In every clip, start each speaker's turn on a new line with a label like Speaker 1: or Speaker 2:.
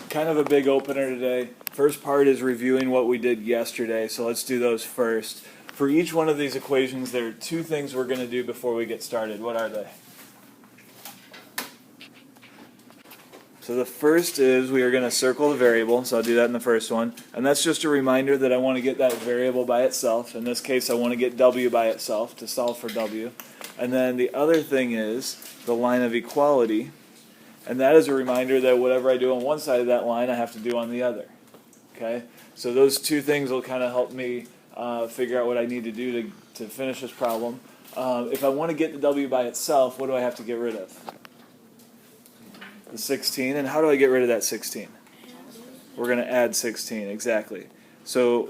Speaker 1: kind of a big opener today. First part is reviewing what we did yesterday, so let's do those first. For each one of these equations, there are two things we're going to do before we get started. What are they? So the first is we are going to circle the variable, so I'll do that in the first one. And that's just a reminder that I want to get that variable by itself. In this case, I want to get w by itself to solve for w. And then the other thing is the line of equality. And that is a reminder that whatever I do on one side of that line, I have to do on the other. Okay? So those two things will kind of help me figure out what I need to do to finish this problem. If I want to get the w by itself, what do I have to get rid of? The 16. And how do I get rid of that 16? We're going to add 16, exactly. So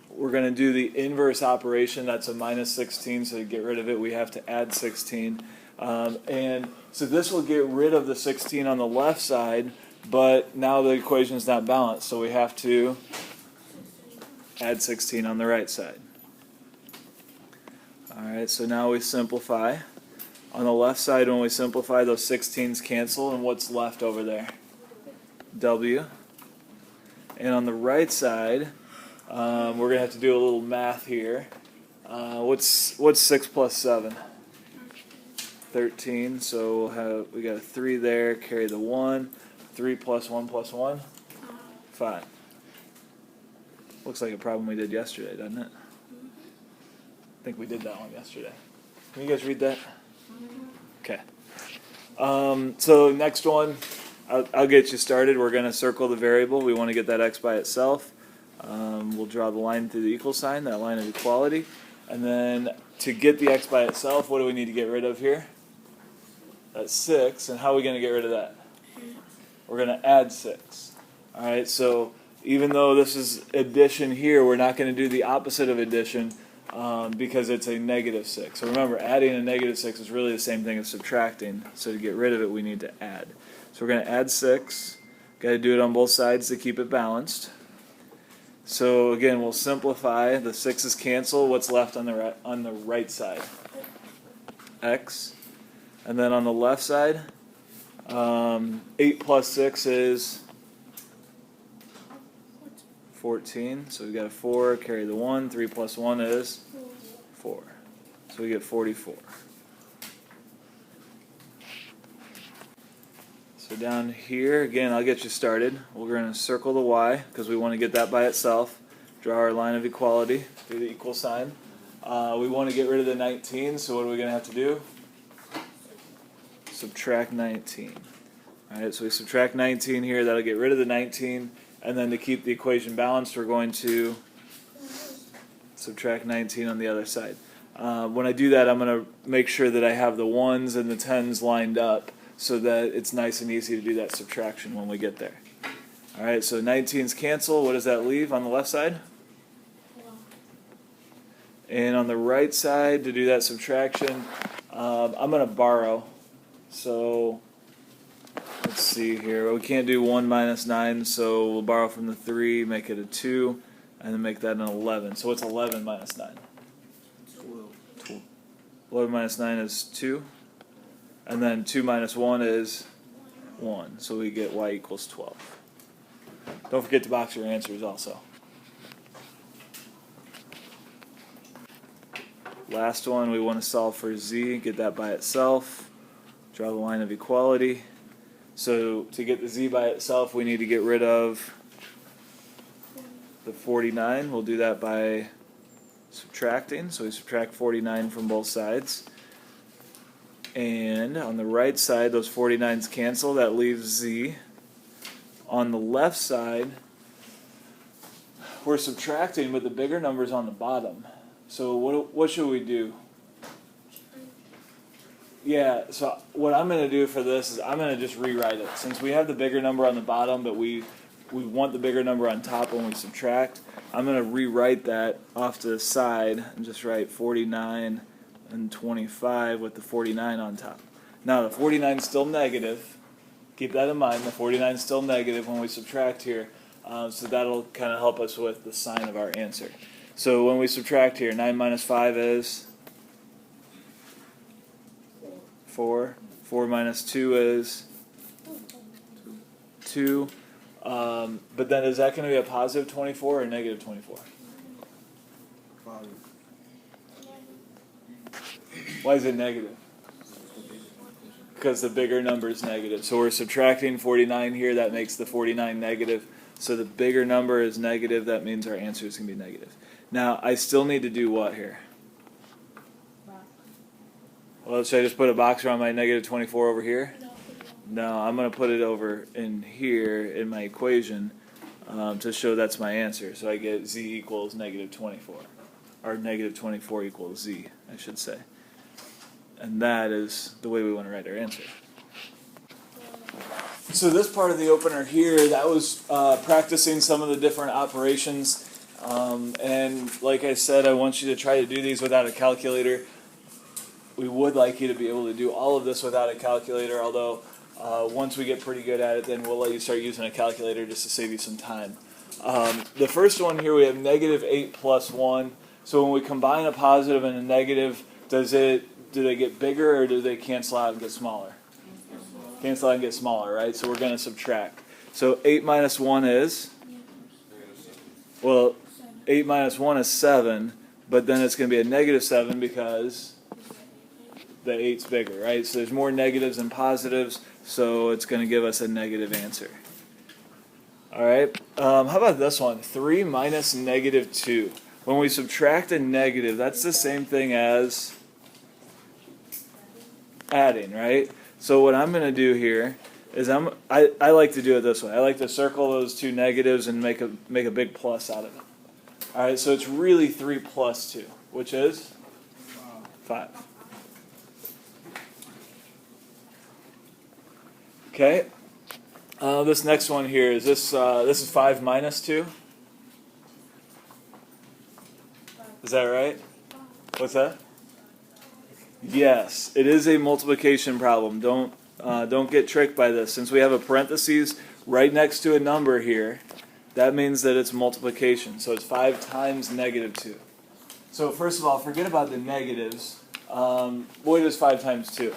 Speaker 1: we're going to do the inverse operation. That's a minus 16, so to get rid of it, we have to add 16. And so this will get rid of the 16 on the left side, but now the equation is not balanced, so we have to add 16 on the right side. All right, so now we simplify. On the left side, when we simplify, those 16s cancel, and what's left over there? W. And on the right side, we're going to have to do a little math here. What's 6 plus 7? 13. So we got a 3 there, carry the 1. 3 plus 1 plus 1? 5. Looks like a problem we did yesterday, doesn't it? I think we did that one yesterday. Can you guys read that? Okay. So next one, I'll get you started. We're going to circle the variable. We want to get that x by itself. We'll draw the line through the equal sign, that line of equality. And then to get the x by itself, what do we need to get rid of here? That's 6. And how are we going to get rid of that? We're going to add 6. All right, so even though this is addition here, we're not going to do the opposite of addition. Because it's a negative 6. So remember, adding a negative 6 is really the same thing as subtracting. So to get rid of it, we need to add. So we're going to add 6. Got to do it on both sides to keep it balanced. So again, we'll simplify. The 6's cancel. What's left on the right side? X. And then on the left side, 8 plus 6 is 14. So we've got a 4, carry the 1. 3 plus 1 is 4. So we get 44. So down here, again, I'll get you started. We're going to circle the y because we want to get that by itself. Draw our line of equality through the equal sign. We want to get rid of the 19, so what are we going to have to do? Subtract 19. All right, so we subtract 19 here. That'll get rid of the 19. And then to keep the equation balanced, we're going to subtract 19 on the other side. When I do that, I'm going to make sure that I have the 1s and the 10s lined up so that it's nice and easy to do that subtraction when we get there. All right, so 19s cancel. What does that leave on the left side? And on the right side, to do that subtraction, I'm going to borrow. So let's see here. We can't do 1 minus 9, so we'll borrow from the 3, make it a 2, and then make that an 11. So what's 11 minus 9? 12. 11 minus 9 is 2. And then 2 minus 1 is 1. So we get y equals 12. Don't forget to box your answers also. Last one, we want to solve for z, get that by itself. Draw the line of equality. So to get the z by itself, we need to get rid of the 49. We'll do that by subtracting. So we subtract 49 from both sides. And on the right side, those 49s cancel. That leaves z. On the left side, we're subtracting, but the bigger number's on the bottom. So what should we do? Yeah, so what I'm going to do for this is I'm going to just rewrite it. Since we have the bigger number on the bottom, but we want the bigger number on top when we subtract, I'm going to rewrite that off to the side and just write 49 and 25 with the 49 on top. Now the 49 is still negative. Keep that in mind. The 49 is still negative when we subtract here. So that'll kind of help us with the sign of our answer. So when we subtract here, 9 minus 5 is 4. 4 minus 2 is 2. But then is that going to be a positive 24 or a negative 24? Why is it negative? Because the bigger number is negative. So we're subtracting 49 here. That makes the 49 negative. So the bigger number is negative. That means our answer is going to be negative. Now, I still need to do what here? Well, should I just put a box around my negative 24 over here? No, I'm going to put it over in here in my equation to show that's my answer. So I get z equals negative 24. Or negative 24 equals z, I should say. And that is the way we want to write our answer. So this part of the opener here, that was practicing some of the different operations. And like I said, I want you to try to do these without a calculator. We would like you to be able to do all of this without a calculator, although once we get pretty good at it, then we'll let you start using a calculator just to save you some time. The first one here, we have negative 8 plus 1. So when we combine a positive and a negative, do they get bigger or do they cancel out and get smaller? Cancel out and get smaller, right? So we're going to subtract. So 8 minus 1 is? Well, 8 minus 1 is 7, but then it's going to be a negative 7 because the 8's bigger, right? So there's more negatives than positives, so it's going to give us a negative answer. All right, how about this one? 3 minus negative 2. When we subtract a negative, that's the same thing as adding, right? So what I'm going to do here is I like to do it this way. I like to circle those two negatives and make a big plus out of it. All right, so it's really 3 plus 2, which is 5. Okay. This next one here is this is 5 minus 2. Is that right? What's that? Yes, it is a multiplication problem. Don't get tricked by this. Since we have a parentheses right next to a number here, that means that it's multiplication. So it's 5 times negative 2. So first of all, forget about the negatives. What is 5 times 2?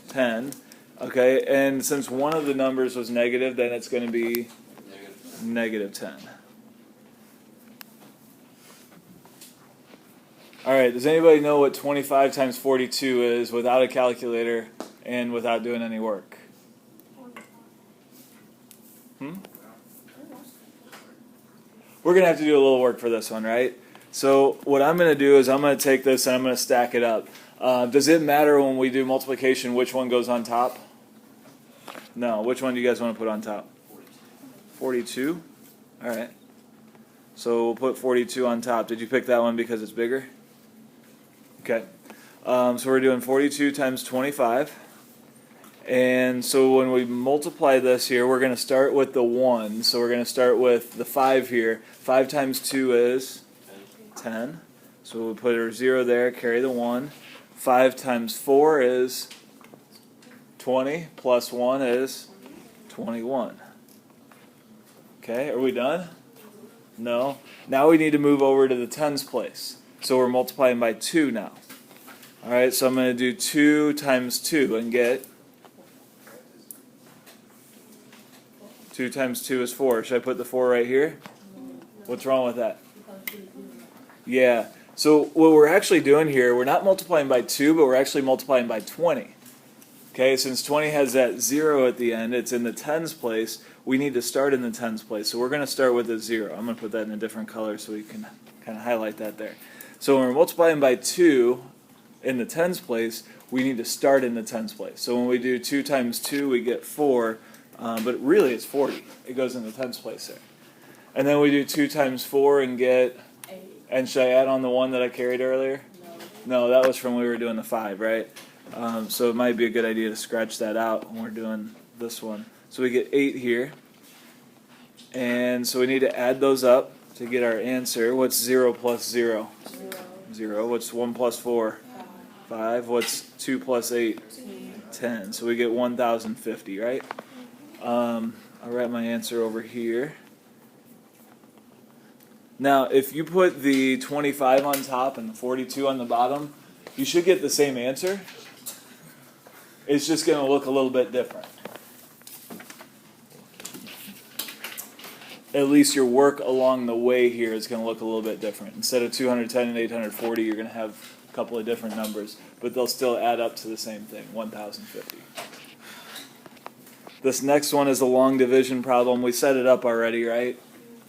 Speaker 1: 10. Okay, and since one of the numbers was negative, then it's going to be negative 10. All right, does anybody know what 25 times 42 is without a calculator and without doing any work? We're going to have to do a little work for this one, right? So what I'm going to do is I'm going to take this and I'm going to stack it up. Does it matter when we do multiplication which one goes on top? No. Which one do you guys want to put on top? 42? All right. So we'll put 42 on top. Did you pick that one because it's bigger? Okay. So we're doing 42 times 25. And so when we multiply this here, we're going to start with the 1. So we're going to start with the 5 here. 5 times 2 is 10. So we'll put our 0 there, carry the 1. 5 times 4 is 20, plus 1 is 21. Okay, are we done? No. Now we need to move over to the tens place. So we're multiplying by 2 now. All right, so I'm going to do 2 times 2 and get 2 times 2 is 4. Should I put the 4 right here? What's wrong with that? Yeah. So what we're actually doing here, we're not multiplying by 2, but we're actually multiplying by 20. Okay, since 20 has that 0 at the end, it's in the tens place, we need to start in the tens place. So we're going to start with a 0. I'm going to put that in a different color so we can kind of highlight that there. So when we're multiplying by 2 in the tens place, we need to start in the tens place. So when we do 2 times 2, we get 4, but really it's 40. It goes in the tens place there. And then we do 2 times 4 and get
Speaker 2: 8.
Speaker 1: And should I add on the 1 that I carried earlier? No, that was from when we were doing the 5, right? So it might be a good idea to scratch that out when we're doing this one. So we get 8 here. And so we need to add those up to get our answer. What's 0 plus 0? 0. What's 1 plus 4? 5. What's 2 plus 8? 10. So we get 1,050, right? I'll write my answer over here. Now, if you put the 25 on top and the 42 on the bottom, you should get the same answer. It's just going to look a little bit different. at least your work along the way here is going to look a little bit different. Instead of 210 and 840, you're going to have a couple of different numbers, but they'll still add up to the same thing, 1,050. This next one is a long division problem. We set it up already, right?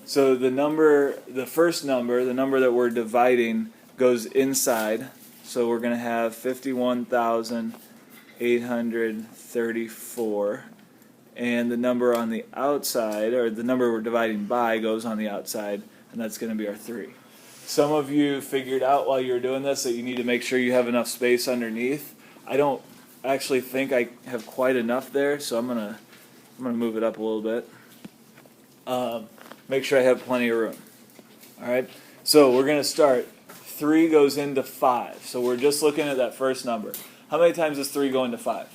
Speaker 1: So the first number, the number that we're dividing, goes inside. So we're going to have 51,834. And the number on the outside, or the number we're dividing by, goes on the outside, and that's going to be our 3. Some of you figured out while you were doing this that you need to make sure you have enough space underneath. I don't actually think I have quite enough there, so I'm gonna move it up a little bit. Make sure I have plenty of room. All right, so we're gonna start. 3 goes into 5, so we're just looking at that first number. How many times does 3 go into 5?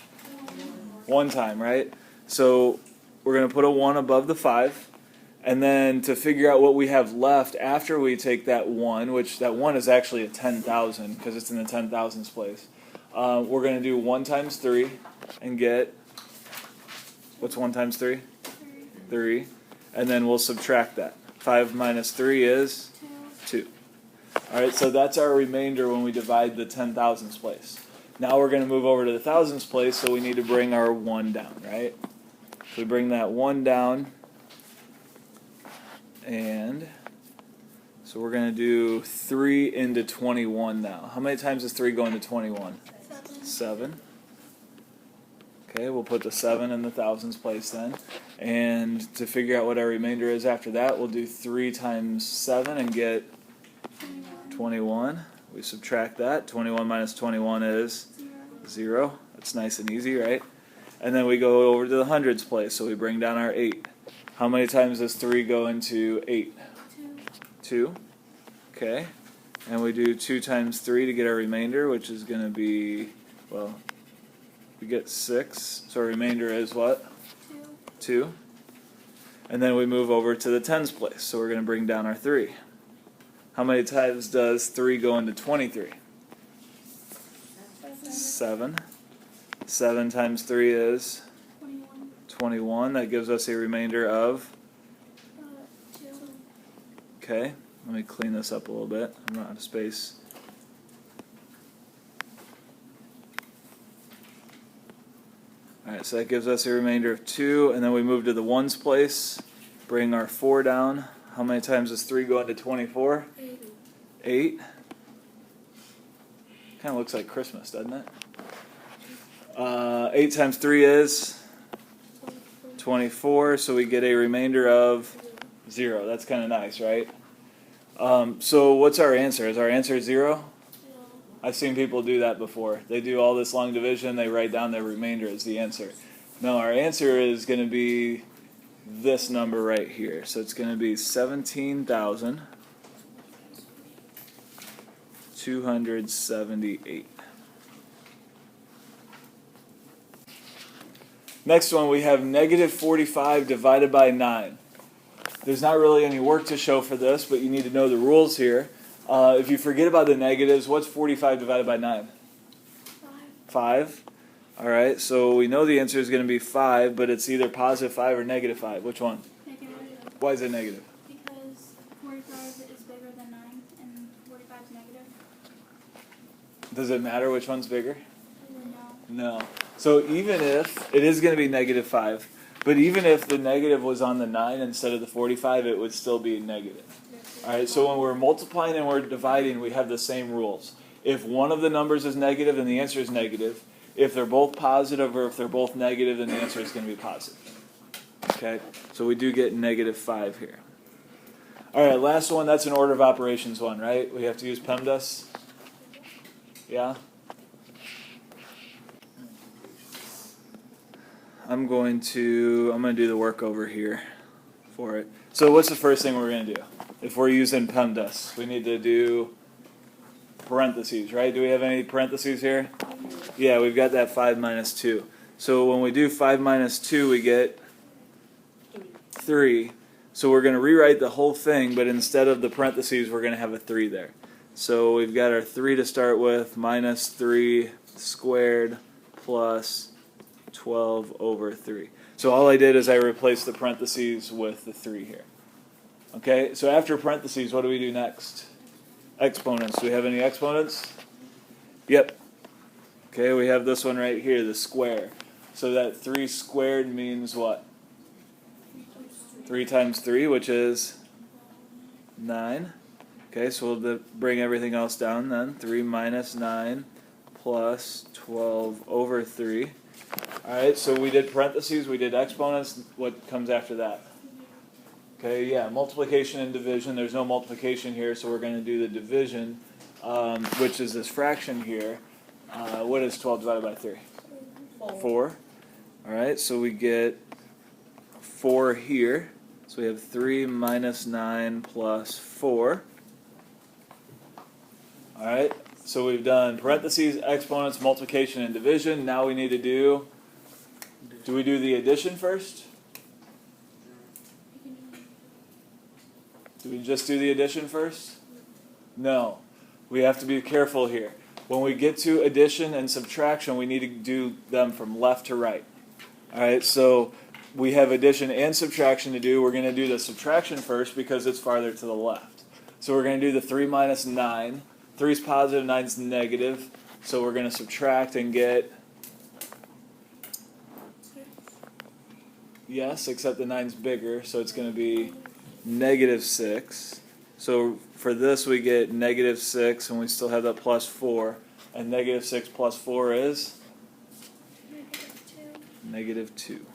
Speaker 1: 1 time, right? So we're gonna put a 1 above the 5. And then to figure out what we have left after we take that 1, which that 1 is actually a 10,000 because it's in the 10,000s place. We're going to do 1 times 3 and get, what's 1 times 3? 3. And then we'll subtract that. 5 minus 3 is 2. All right, so that's our remainder when we divide the 10,000s place. Now we're going to move over to the thousands place, so we need to bring our 1 down, right? So we bring that 1 down. And so we're going to do 3 into 21 now. How many times does 3 go into 21? 7. Okay, we'll put the 7 in the thousands place then. And to figure out what our remainder is after that, we'll do 3 times 7 and get 21. We subtract that. 21 minus 21 is 0. That's nice and easy, right? And then we go over to the hundreds place, so we bring down our 8. How many times does 3 go into 8? 2. Okay. And we do 2 times 3 to get our remainder, which is going to be, well, we get 6. So our remainder is what? 2. And then we move over to the tens place. So we're going to bring down our 3. How many times does 3 go into 23? 7. 7 times 3 is? 21. That gives us a remainder of
Speaker 2: 2.
Speaker 1: Okay, let me clean this up a little bit. I'm not out of space. Alright, so that gives us a remainder of 2, and then we move to the ones place, bring our 4 down. How many times does 3 go into 24? 8. Kind of looks like Christmas, doesn't it? 8 times 3 is? 24, so we get a remainder of 0. That's kind of nice, right? So what's our answer? Is our answer 0? I've seen people do that before. They do all this long division, they write down their remainder as the answer. No, our answer is going to be this number right here. So it's going to be 17,278. Next one, we have negative 45 divided by 9. There's not really any work to show for this, but you need to know the rules here. If you forget about the negatives, what's 45 divided by 9? 5. All right, so we know the answer is going to be 5, but it's either positive 5 or negative 5. Which one?
Speaker 2: Negative.
Speaker 1: Why is it negative?
Speaker 2: Because 45 is bigger than 9, and 45 is negative.
Speaker 1: Does it matter which one's bigger?
Speaker 2: No.
Speaker 1: No. So even if, it is going to be negative 5, but even if the negative was on the 9 instead of the 45, it would still be negative. All right, so when we're multiplying and we're dividing, we have the same rules. If one of the numbers is negative, then the answer is negative. If they're both positive or if they're both negative, then the answer is going to be positive. Okay, so we do get negative 5 here. All right, last one, that's an order of operations one, right? We have to use PEMDAS. Yeah? I'm going to do the work over here for it. So what's the first thing we're going to do? If we're using PEMDAS, we need to do parentheses, right? Do we have any parentheses here? Yeah, we've got that 5 minus 2. So when we do 5 minus 2, we get 3. So we're going to rewrite the whole thing, but instead of the parentheses, we're going to have a 3 there. So we've got our 3 to start with, minus 3 squared plus 12 over 3. So all I did is I replaced the parentheses with the 3 here. Okay, so after parentheses, what do we do next? Exponents. Do we have any exponents? Yep. Okay, we have this one right here, the square. So that 3 squared means what? 3 times 3, which is 9. Okay, so we'll bring everything else down then. 3 minus 9 plus 12 over 3. Alright, so we did parentheses, we did exponents. What comes after that? Okay, yeah, multiplication and division. There's no multiplication here, so we're going to do the division, which is this fraction here. What is 12 divided by 3? 4. Alright, so we get 4 here. So we have 3 minus 9 plus 4. Alright, so we've done parentheses, exponents, multiplication, and division. Now we need to do we do the addition first? Do we just do the addition first? No. We have to be careful here. When we get to addition and subtraction, we need to do them from left to right. Alright, so we have addition and subtraction to do. We're going to do the subtraction first because it's farther to the left. So we're going to do the 3 minus 9. 3 is positive, 9 is negative. So we're going to subtract and get... Yes, except the 9's bigger, so it's going to be negative 6. So for this we get negative 6, and we still have that plus 4. And negative 6 plus 4 is?
Speaker 2: Negative 2.
Speaker 1: Negative 2.